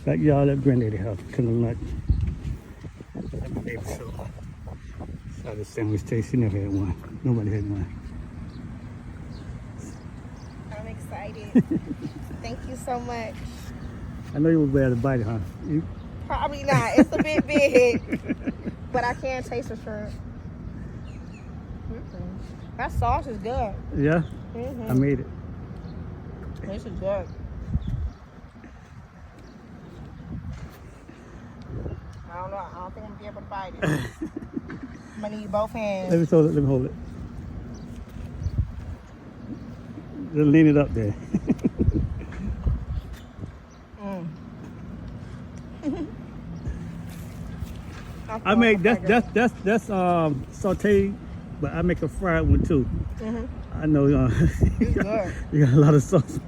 Backyard at Granddaddy house, cooking lunch. At my neighbor's show. Saw the sandwich taste. She never had one. Nobody had one. I'm excited. Thank you so much. I know you would be able to bite it, huh? You, Probably not. It's a bit big. But I can taste the shrimp. That sauce is good. yeah? Mm-hmm. I made it. This is good. I don't know. I don't think I'm gonna be able to bite it. I'm gonna need both hands. Let me hold it. Let me hold it. Just lean it up there. I make that's sauteed, but I make a fried one too. Mm-hmm. I know It's good. you got a lot of sauce.